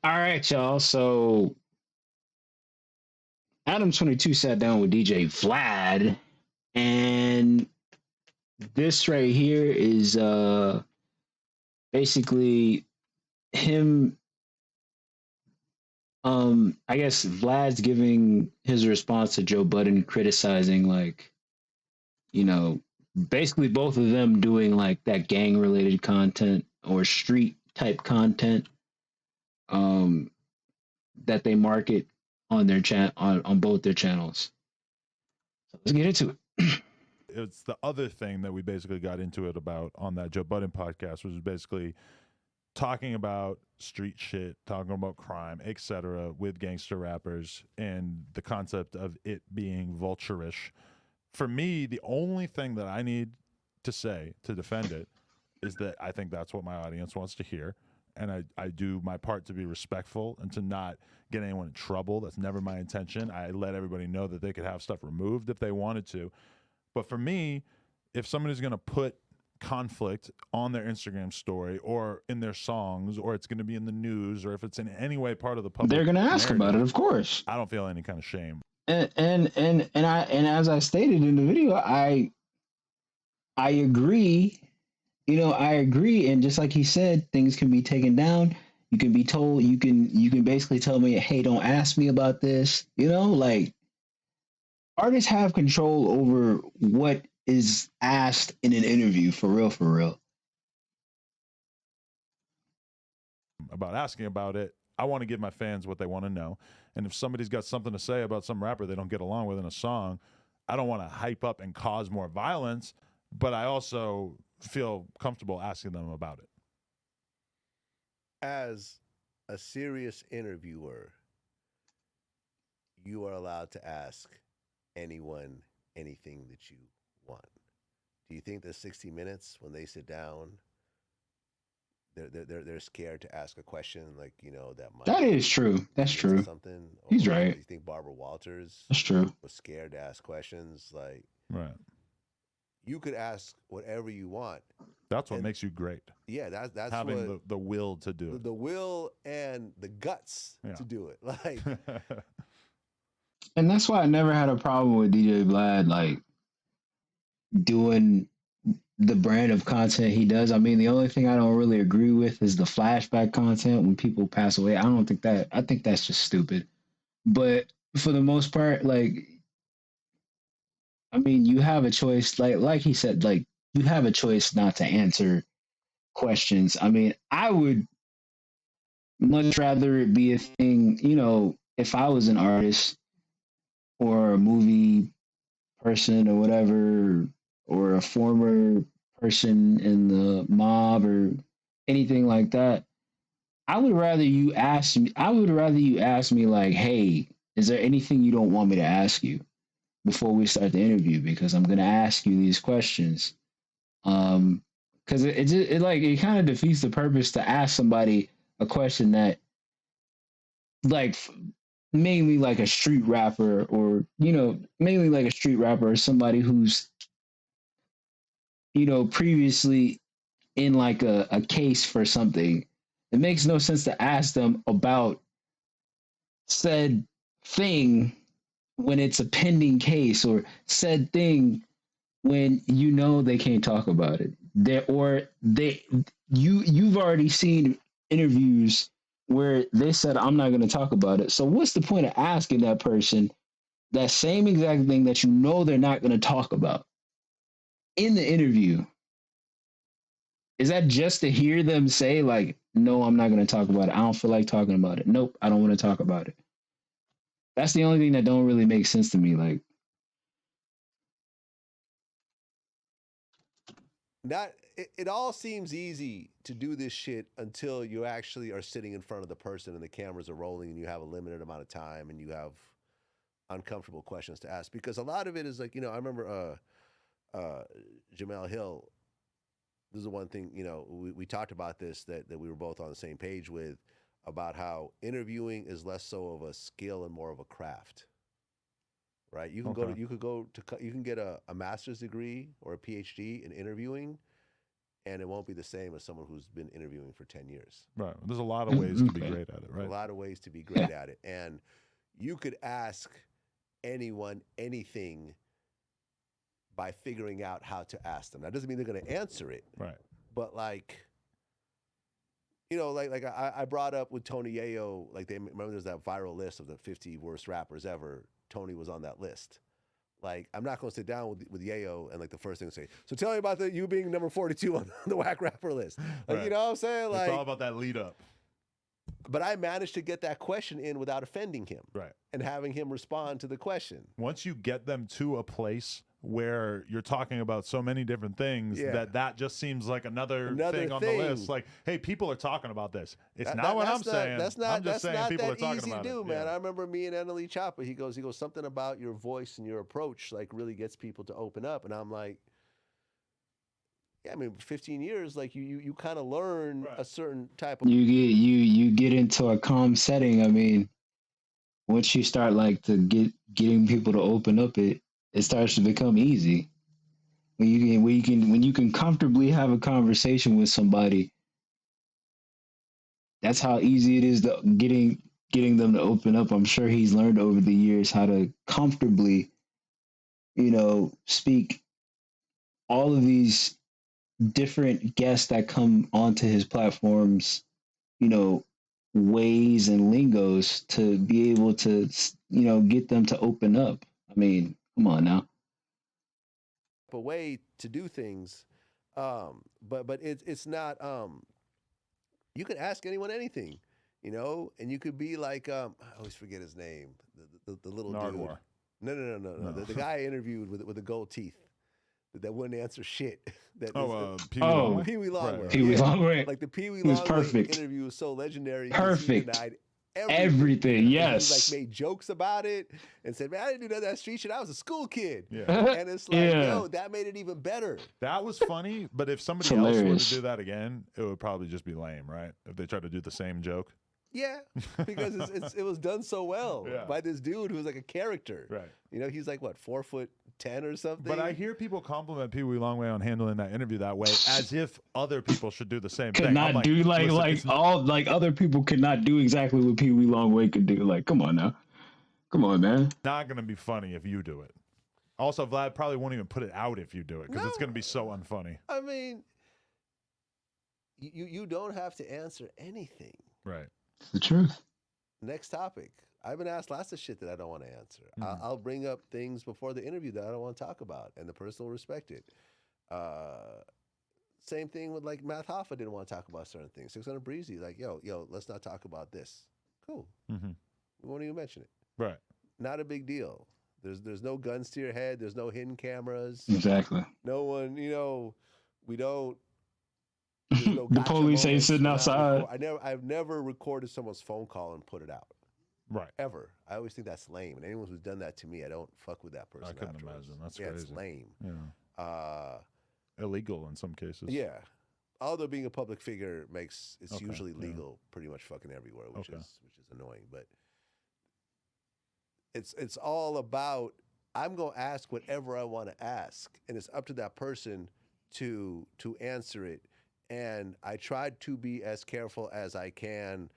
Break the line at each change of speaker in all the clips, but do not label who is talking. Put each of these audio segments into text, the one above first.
All right, y'all. So Adam 22 sat down with DJ Vlad, and this right here is basically him. I guess Vlad's giving his response to Joe Budden criticizing, like, you know, basically both of them doing like that gang related content or street type content um that they market on their on both their channels. So let's get into it.
It's the other thing that we basically got into it about on that Joe Budden podcast, which is basically talking about street shit, talking about crime, etc., with gangster rappers, and the concept of it being vulturish. For me, the only thing that I need to say to defend it is that I think that's what my audience wants to hear. And I do my part to be respectful and to not get anyone in trouble. That's never my intention. I let everybody know that they could have stuff removed if they wanted to. But for me, if somebody's going to put conflict on their Instagram story or in their songs, or it's going to be in the news, or if it's in any way part of the public
They're gonna ask about it,
narrative,
of course.
I don't feel any kind of shame.
And as I stated in the video, I agree. I agree. And just like he said, things can be taken down. You can be told. You can basically tell me, hey, don't ask me about this. Like artists have control over what is asked in an interview. For real, for real.
About asking about it, I want to give my fans what they want to know. And if somebody's got something to say about some rapper they don't get along with in a song, I don't want to hype up and cause more violence, but I also feel comfortable asking them about it.
As a serious interviewer, you are allowed to ask anyone anything that you want. Do you think that 60 minutes when they sit down, they're scared to ask a question like that
That
might
is true. That's
lead into
true.
something,
He's
or do
right.
you think Barbara Walters
That's true.
was scared to ask questions? Like
Right.
you could ask whatever you want,
That's what
and
makes you great.
yeah, that's
Having
what
the will to do it.
the will and the guts
Yeah.
to do it. Like
And that's why I never had a problem with DJ Vlad like doing the brand of content he does. I mean, the only thing I don't really agree with is the flashback content when people pass away. I don't think that. I think that's just stupid. But for the most part, like, I mean, you have a choice. Like he said, like you have a choice not to answer questions. I mean, I would much rather it be a thing. If I was an artist or a movie person or whatever, or a former person in the mob or anything like that, I would rather you ask me like, hey, is there anything you don't want me to ask you before we start the interview? Because I'm gonna ask you these questions. Um, because it kind of defeats the purpose to ask somebody a question that like mainly like a street rapper or mainly like a street rapper or somebody who's previously in like a case for something. It makes no sense to ask them about said thing when it's a pending case, or said thing when they can't talk about it. You've already seen interviews where they said I'm not going to talk about it. So what's the point of asking that person that same exact thing that they're not going to talk about in the interview? Is that just to hear them say like, no, I'm not going to talk about it. I don't feel like talking about it. Nope, I don't want to talk about it. That's the only thing that don't really make sense to me. Like,
not it all seems easy to do this shit until you actually are sitting in front of the person and the cameras are rolling and you have a limited amount of time and you have uncomfortable questions to ask, because a lot of it is like, I remember Jamel Hill. This is the one thing, we talked about this, that we were both on the same page with, about how interviewing is less so of a skill and more of a craft, right?
Okay.
You can get a master's degree or a PhD in interviewing, and it won't be the same as someone who's been interviewing for 10 years.
Right. There's a lot of ways to be great at it, right?
A lot of ways to be great at it. And you could ask anyone anything by figuring out how to ask them. That doesn't mean they're going to answer it.
Right.
But like, you know, like I brought up with Tony Yayo, like they remember there's that viral list of the 50 worst rappers ever. Tony was on that list. Like, I'm not going to sit down with Yayo and like the first thing to say, so tell me about you being number 42 on the whack rapper list. Like,
Right.
you know what I'm saying? Like,
it's all about that lead up.
But I managed to get that question in without offending him.
Right.
And having him respond to the question.
Once you get them to a place where you're talking about so many different things that just seems like another thing on the list. Like, hey, people are talking about this. It's not what I'm saying.
That's not,
I'm just
that's
saying
not
people
that
are talking
easy
about
to do,
it.
man.
Yeah.
I remember me and Annalie Choppa, he goes, something about your voice and your approach like really gets people to open up. And I'm like, yeah, I mean, 15 years, like you kind of learn a certain type of.
You get into a calm setting. I mean, once you start like getting people to open up, it starts to become easy. When you can comfortably have a conversation with somebody, that's how easy it is to getting them to open up. I'm sure he's learned over the years how to comfortably, speak all of these different guests that come onto his platforms, you know, ways and lingos to be able to, get them to open up. I mean, come on now.
A way to do things, but it's not. You can ask anyone anything, and you could be like, I always forget his name, the little
Nardwar.
dude. No. The guy I interviewed with the gold teeth that wouldn't answer shit.
Pee Wee Longway?
Pee Wee Longway.
Pee Wee Longway.
Like the Pee Wee
was
Longway
perfect.
interview was so legendary.
Perfect.
He denied
everything. Yes.
He like made jokes about it and said, "Man, I didn't do none of that street shit. I was a school kid."
Yeah.
And it's like, yo, that made it even better.
That was funny, but if somebody else were to do that again, it would probably just be lame, right? If they tried to do the same joke.
Yeah, because it was done so well by this dude who's like a character.
Right.
He's like, what, 4'10" or something?
But I hear people compliment Pee Wee Longway on handling that interview that way, as if other people should do the same thing.
Could not do other people could not do exactly what Pee Wee Longway could do. Like, come on now. Come on, man.
Not going to be funny if you do it. Also, Vlad probably won't even put it out if you do it because it's going to be so unfunny.
I mean, you don't have to answer anything.
Right.
It's the truth.
Next topic. I've been asked lots of shit that I don't want to answer. I'll bring up things before the interview that I don't want to talk about, and the person will respect it. Same thing with like Matt Hoffa didn't want to talk about certain things. 600 Breezy, like, yo, let's not talk about this. Cool.
Mm-hmm.
We won't even mention it.
Right.
Not a big deal. There's no guns to your head. There's no hidden cameras.
Exactly.
No one, we don't. No
the police ain't sitting outside.
I've never recorded someone's phone call and put it out.
Right.
Ever. I always think that's lame. And anyone who's done that to me, I don't fuck with that person.
I couldn't imagine. That's crazy.
It's lame.
Yeah. Illegal in some cases.
Yeah. Although being a public figure it's usually legal pretty much fucking everywhere, which is annoying. But it's all about, I'm gonna ask whatever I want to ask, and it's up to that person to answer it. And I tried to be as careful as I can.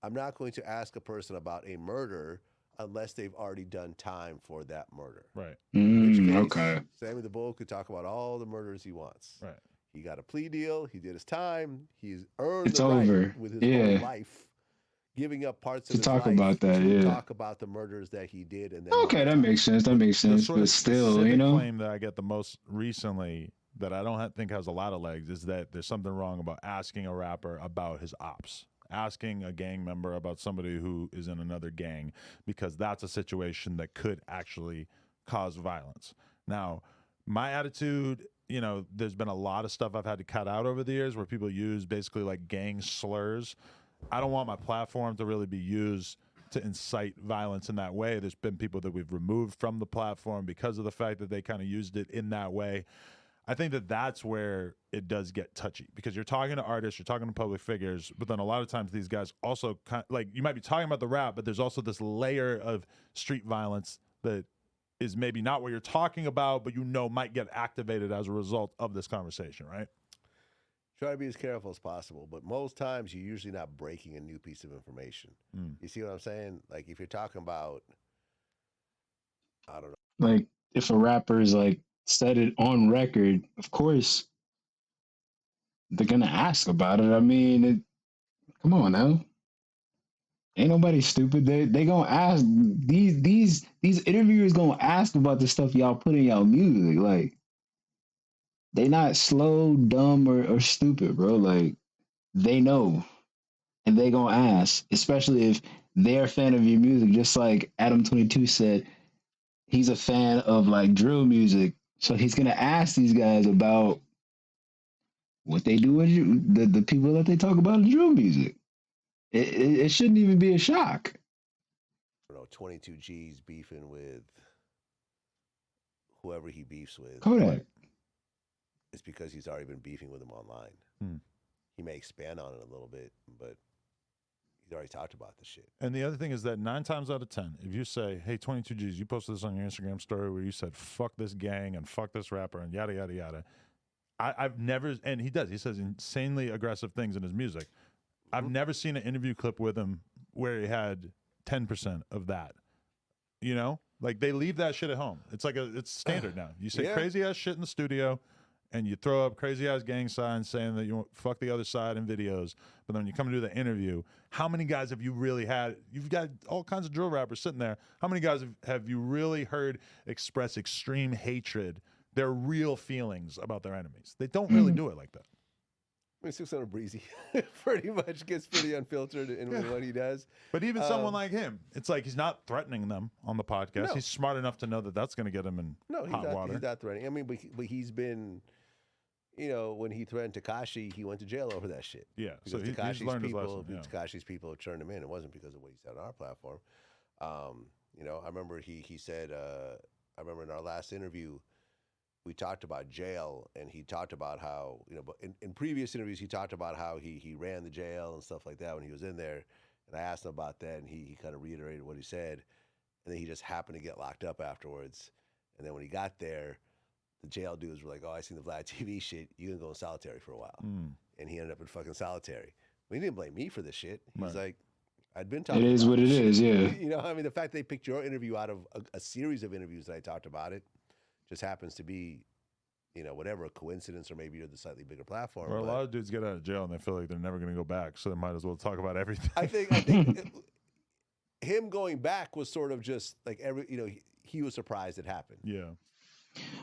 I'm not going to ask a person about a murder unless they've already done time for that murder.
Right.
Okay.
Sammy the Bull could talk about all the murders he wants.
Right.
He got a plea deal. He did his time. He's earned
it's
the
over.
right with his whole life, giving up parts of his
talk
life
about that.
to
Yeah.
talk about the murders that he did. And then
okay, that makes sense. That makes sense. But still,
claim that I get the most recently that I don't think has a lot of legs is that there's something wrong about asking a rapper about his ops, asking a gang member about somebody who is in another gang, because that's a situation that could actually cause violence. Now, my attitude, there's been a lot of stuff I've had to cut out over the years where people use basically like gang slurs. I don't want my platform to really be used to incite violence in that way. There's been people that we've removed from the platform because of the fact that they kind of used it in that way. I think that that's where it does get touchy, because you're talking to artists, you're talking to public figures, but then a lot of times these guys also you might be talking about the rap, but there's also this layer of street violence that is maybe not what you're talking about, but might get activated as a result of this conversation, right?
Try to be as careful as possible, but most times you're usually not breaking a new piece of information.
Mm.
You see what I'm saying? Like if you're talking about, I don't know.
Like if a rapper's like said it on record, of course they're gonna ask about it. I mean, come on now. Ain't nobody stupid. They gonna ask these interviewers gonna ask about the stuff y'all put in y'all music. Like they not slow, dumb, or stupid, bro. Like they know and they gonna ask, especially if they're a fan of your music. Just like Adam 22 said, he's a fan of like drill music, so he's gonna ask these guys about what they do with you, the people that they talk about in drill music. It shouldn't even be a shock.
22 G's beefing with whoever he beefs with.
Kodak.
It's because he's already been beefing with him online.
Hmm.
He may expand on it a little bit, but he's already talked about this shit.
And the other thing is that 9 times out of 10, if you say, hey, 22 G's, you posted this on your Instagram story where you said, fuck this gang and fuck this rapper and yada, yada, yada. I've never, and he does, he says insanely aggressive things in his music. I've never seen an interview clip with him where he had 10% of that. You know? Like they leave that shit at home. It's like it's standard now. You say crazy ass shit in the studio and you throw up crazy ass gang signs saying that you fuck the other side in videos. But then when you come to do the interview, how many guys have you really had? You've got all kinds of drill rappers sitting there. How many guys have you really heard express extreme hatred, their real feelings about their enemies? They don't really do it like that.
I mean, 600 Breezy pretty much gets pretty unfiltered in what he does.
But even someone like him, it's like he's not threatening them on the podcast. No. He's smart enough to know that that's going to get him in hot water.
He's not threatening. I mean, but he's been, you know, when he threatened Tekashi, he went to jail over that shit.
Yeah,
because
so he's learned his lesson. Yeah.
Tekashi's people turned him in. It wasn't because of what he said on our platform. You know, I remember he said, I remember in our last interview, we talked about jail, and he talked about how, you know, but in previous interviews, he talked about how he ran the jail and stuff like that when he was in there. And I asked him about that, and he kind of reiterated what he said. And then he just happened to get locked up afterwards. And then when he got there, the jail dudes were like, oh, I seen the Vlad TV shit. You can go in solitary for a while. And he ended up in fucking solitary. He didn't blame me for this shit. He's like, I'd been talking about it.
It is what it is, yeah.
You know, I mean, the fact they picked your interview out of a series of interviews that I talked about it just happens to be, you know, whatever, a coincidence, or maybe you're the slightly bigger platform.
Or a lot of dudes get out of jail and they feel like they're never going to go back, so they might as well talk about everything.
I think him going back was sort of just like he was surprised it happened.
Yeah.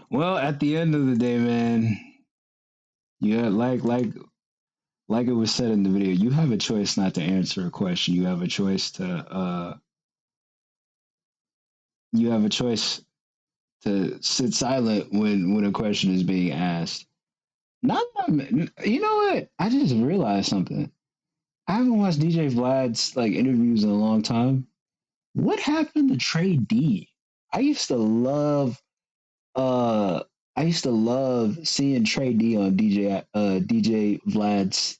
Well, at the end of the day, man, yeah, like it was said in the video, you have a choice not to answer a question. You have a choice to sit silent when a question is being asked. Not that you know what? I just realized something. I haven't watched DJ Vlad's like interviews in a long time. What happened to Trey D? I used to love seeing Trey D on DJ Vlad's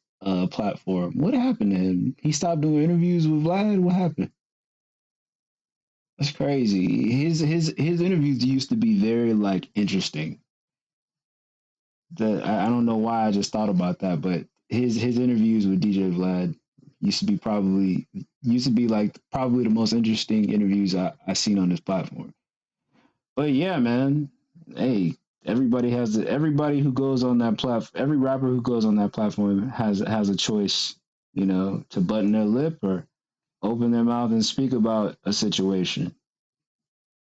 platform. What happened to him? He stopped doing interviews with Vlad? What happened? That's crazy. His interviews used to be very like interesting. I don't know why I just thought about that, but his interviews with DJ Vlad used to be like probably the most interesting interviews I seen on this platform. But yeah, man. Hey, everybody who goes on that platform, every rapper who goes on that platform has a choice, you know, to button their lip or open their mouth and speak about a situation.